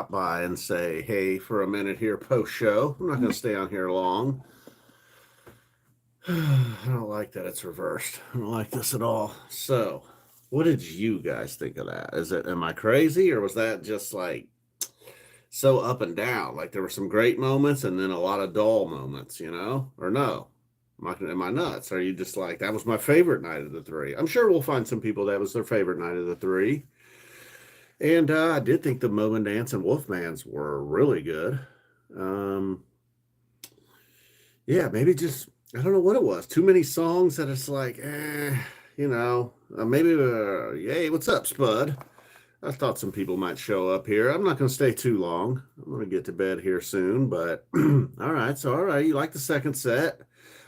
stop by and say, hey, for a minute here post show. I'm not going to stay on here long. I don't like that it's reversed. I don't like this at all. So, what did you guys think of that? Am I crazy, or was that just like so up and down? Like there were some great moments and then a lot of dull moments, or no? Am I nuts? Are you just like, that was my favorite night of the three? I'm sure we'll find some people that was their favorite night of the three. And I did think the Moma Dance and Wolfman's were really good. Um, yeah, maybe just, I don't know what it was. Too many songs that it's like, maybe, yay, what's up, Spud? I thought some people might show up here. I'm not going to stay too long. I'm going to get to bed here soon, but all right. So, all right, you like the second set?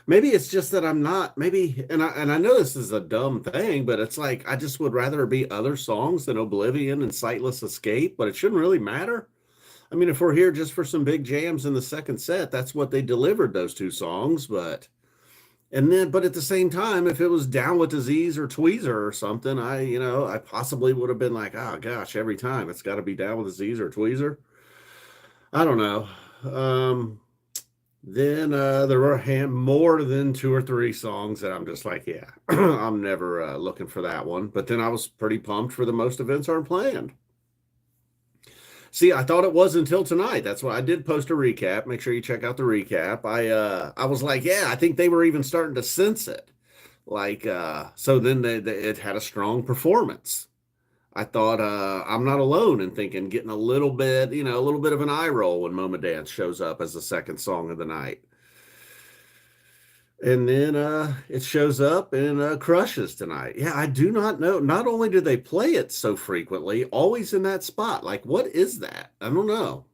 Maybe it's just that I'm not. Maybe, and I know this is a dumb thing, but it's like I just would rather be other songs than Oblivion and Sightless Escape. But it shouldn't really matter. I mean, if we're here just for some big jams in the second set, that's what they delivered, those two songs. But at the same time, if it was Down with Disease or Tweezer or something, I possibly would have been like, oh gosh, every time it's got to be Down with Disease or Tweezer. I don't know. Then there were more than two or three songs that I'm just like, yeah, I'm never looking for that one. But then I was pretty pumped for the Most Events Aren't Planned. See, I thought it was until tonight. That's why I did post a recap. Make sure you check out the recap. I was like, yeah, I think they were even starting to sense it. Like, so then it had a strong performance. I thought I'm not alone in thinking, getting a little bit of an eye roll when Moma Dance shows up as the second song of the night. And then it shows up and crushes tonight. Yeah, I do not know. Not only do they play it so frequently, always in that spot. Like, what is that? I don't know.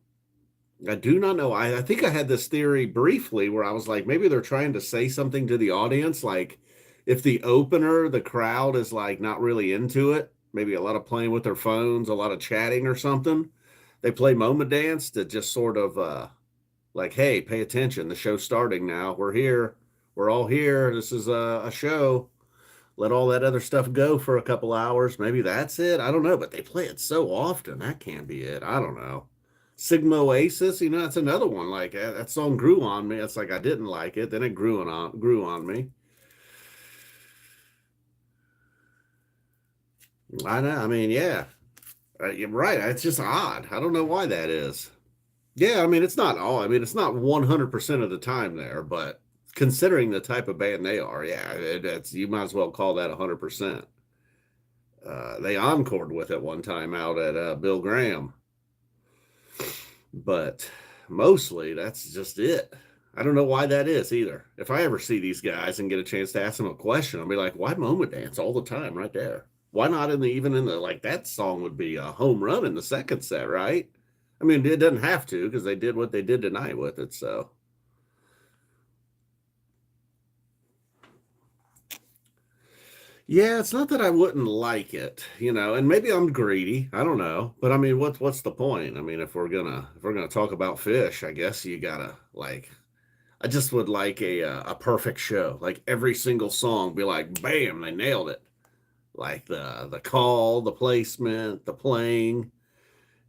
I do not know. I think I had this theory briefly where I was like, maybe they're trying to say something to the audience. Like, if the opener, the crowd is like not really into it, maybe a lot of playing with their phones, a lot of chatting or something, they play Moma Dance to just sort of like, hey, pay attention. The show's starting now. We're here. We're all here. This is a show. Let all that other stuff go for a couple hours. Maybe that's it. I don't know, but they play it so often. That can't be it. I don't know. Sigma Oasis, that's another one. Like that song grew on me. It's like I didn't like it, then it grew on me. I know. I mean, yeah, you're right. It's just odd. I don't know why that is. Yeah, I mean, it's not all. I mean, it's not 100% of the time there, but considering the type of band they are, yeah, it's you might as well call that 100%. They encored with it one time out at Bill Graham, but mostly that's just it. I don't know why that is either. If I ever see these guys and get a chance to ask them a question, I'll be like, why Moma Dance all the time right there? Why not even in the, like, that song would be a home run in the second set, right? I mean, it doesn't have to because they did what they did tonight with it. So, yeah, it's not that I wouldn't like it, and maybe I'm greedy. I don't know, but I mean, what's the point? I mean, if we're gonna talk about Fish, I guess you gotta like. I just would like a perfect show, like every single song be like, bam, they nailed it. Like the call, the placement, the playing.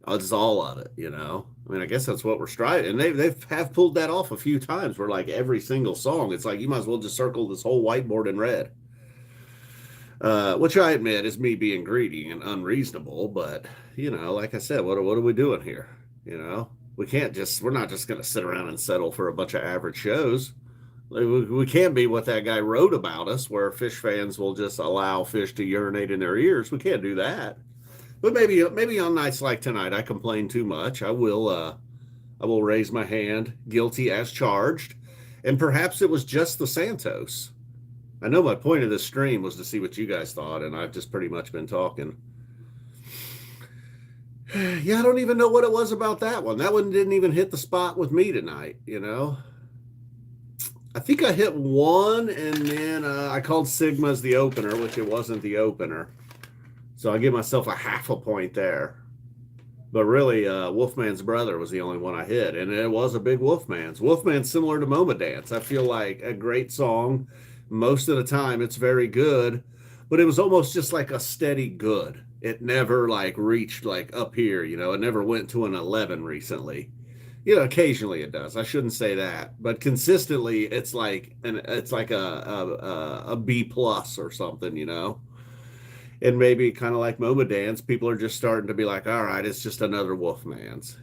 It's all of it. I mean, I guess that's what we're striving, and they've pulled that off a few times. Where like every single song, it's like you might as well just circle this whole whiteboard in red. Which I admit is me being greedy and unreasonable, but like I said, what are we doing here? We're not just going to sit around and settle for a bunch of average shows. We can't be what that guy wrote about us, where Fish fans will just allow Fish to urinate in their ears. We can't do that. But maybe on nights like tonight, I complain too much. I will raise my hand, guilty as charged, and perhaps it was just the Santos. I know my point of this stream was to see what you guys thought, and I've just pretty much been talking. Yeah, I don't even know what it was about that one. That one didn't even hit the spot with me tonight. I think I hit one, and then I called Sigma's the opener, which it wasn't the opener. So I give myself a half a point there. But really, Wolfman's Brother was the only one I hit, and it was a big Wolfman's. Wolfman's similar to Moma Dance. I feel like a great song. Most of the time, it's very good, but it was almost just like a steady good. it never like reached like up here, it never went to an 11 recently. Occasionally it does. I shouldn't say that, but consistently it's like a B plus or something. And maybe kind of like Moma Dance, people are just starting to be like, all right, it's just another Wolfman's,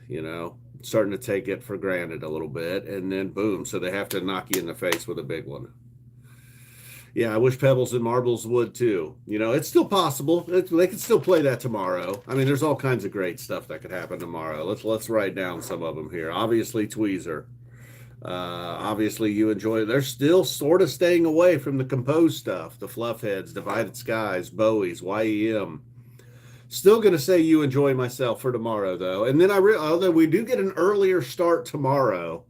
starting to take it for granted a little bit, and then boom, so they have to knock you in the face with a big one. Yeah, I wish Pebbles and Marbles would too. It's still possible. They could still play that tomorrow. I mean, there's all kinds of great stuff that could happen tomorrow. Let's write down some of them here. Obviously, Tweezer. Obviously, you enjoy. They're still sort of staying away from the composed stuff. The Fluffheads, Divided Skies, Bowies, YEM. Still going to say you enjoy myself for tomorrow though. And then although we do get an earlier start tomorrow.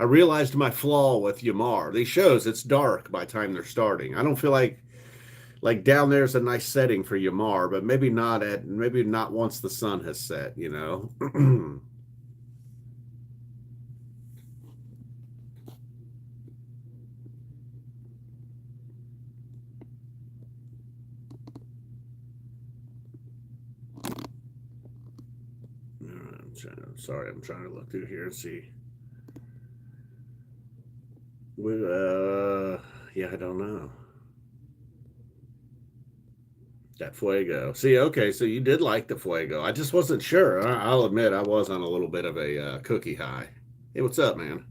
I realized my flaw with Yamar. These shows, it's dark by the time they're starting. I don't feel like down there's a nice setting for Yamar, but maybe not once the sun has set. I'm trying to look through here and see. Yeah, I don't know. That Fuego. See, okay, so you did like the Fuego. I just wasn't sure. I'll admit I was on a little bit of a cookie high. Hey, what's up, man?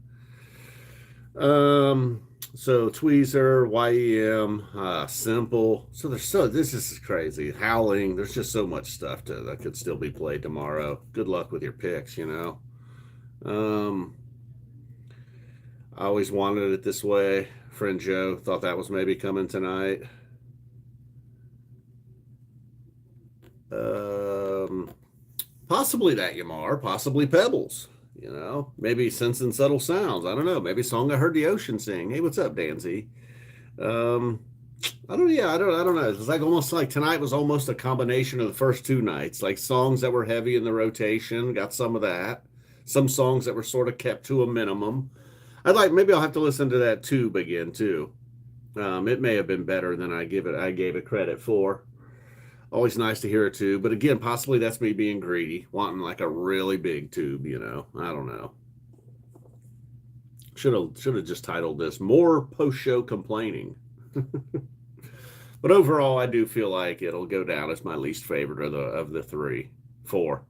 Um, so Tweezer, YEM, Simple. This is crazy. Howling. There's just so much stuff that could still be played tomorrow. Good luck with your picks. Um, I always wanted it this way. Friend Joe thought that was maybe coming tonight. Um, Possibly that Yamar, possibly Pebbles. Maybe Sense and Subtle Sounds. I don't know. Maybe Song I Heard the Ocean Sing. Hey, what's up, Danzy? Um, I don't. Yeah, I don't know. It's like almost like tonight was almost a combination of the first two nights. Like songs that were heavy in the rotation, got some of that. Some songs that were sort of kept to a minimum. Maybe I'll have to listen to that tube again too. It may have been better than I gave it credit for. Always nice to hear a tube, but again, possibly that's me being greedy, wanting like a really big tube. I don't know. Should have just titled this "More Post Show Complaining." But overall, I do feel like it'll go down as my least favorite of the three, four.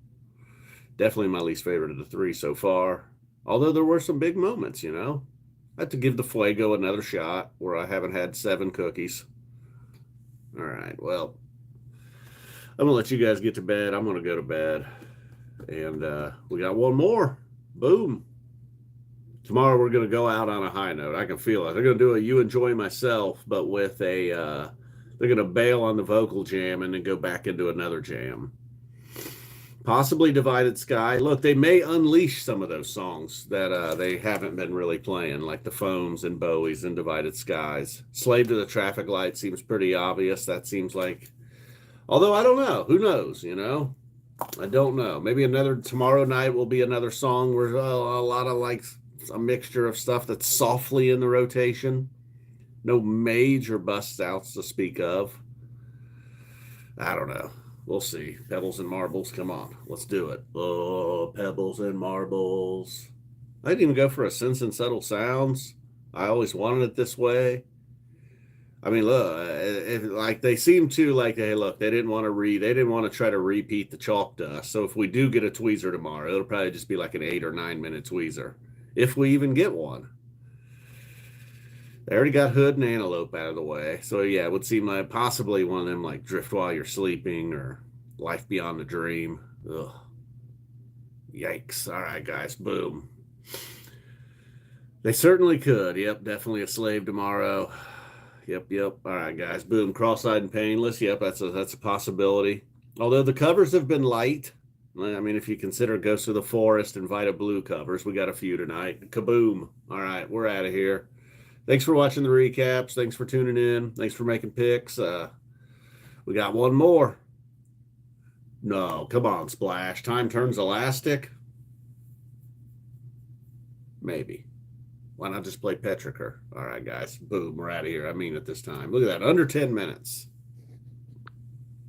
Definitely my least favorite of the three so far. Although there were some big moments. I have to give the Fuego another shot where I haven't had 7 cookies. All right, well, I'm gonna let you guys get to bed. I'm gonna go to bed, and we got one more. Boom. Tomorrow we're gonna go out on a high note. I can feel it. They're gonna do a "You Enjoy Myself," but with they're gonna bail on the vocal jam and then go back into another jam. Possibly Divided Sky. Look, they may unleash some of those songs that they haven't been really playing, like the Foams and Bowies and Divided Skies. Slave to the Traffic Light seems pretty obvious. That seems like, although I don't know. Who knows? I don't know. Maybe tomorrow night will be another song where a lot of like a mixture of stuff that's softly in the rotation. No major busts outs to speak of. I don't know. We'll see. Pebbles and Marbles. Come on. Let's do it. Oh, Pebbles and Marbles. I didn't even go for a Sense and Subtle Sounds. I always wanted it this way. I mean, look, like they seem to like, hey, look, they didn't want to try to repeat the chalk dust. So if we do get a tweezer tomorrow, it'll probably just be like an 8 or 9 minute tweezer, if we even get one. They already got Hood and Antelope out of the way. So yeah, it would seem like possibly one of them like Drift While You're Sleeping or Life Beyond the Dream. Ugh. Yikes. All right, guys. Boom. They certainly could. Yep, definitely a Slave tomorrow. Yep. All right, guys. Boom. Cross-eyed and Painless. Yep, that's a possibility. Although the covers have been light. I mean, if you consider Ghost of the Forest and Vita Blue covers, we got a few tonight. Kaboom. All right, we're out of here. Thanks for watching the recaps. Thanks for tuning in. Thanks for making picks. We got one more. No, come on, Splash. Time Turns Elastic? Maybe. Why not just play Petrichor? All right, guys. Boom, we're out of here. I mean it this time. Look at that. Under 10 minutes.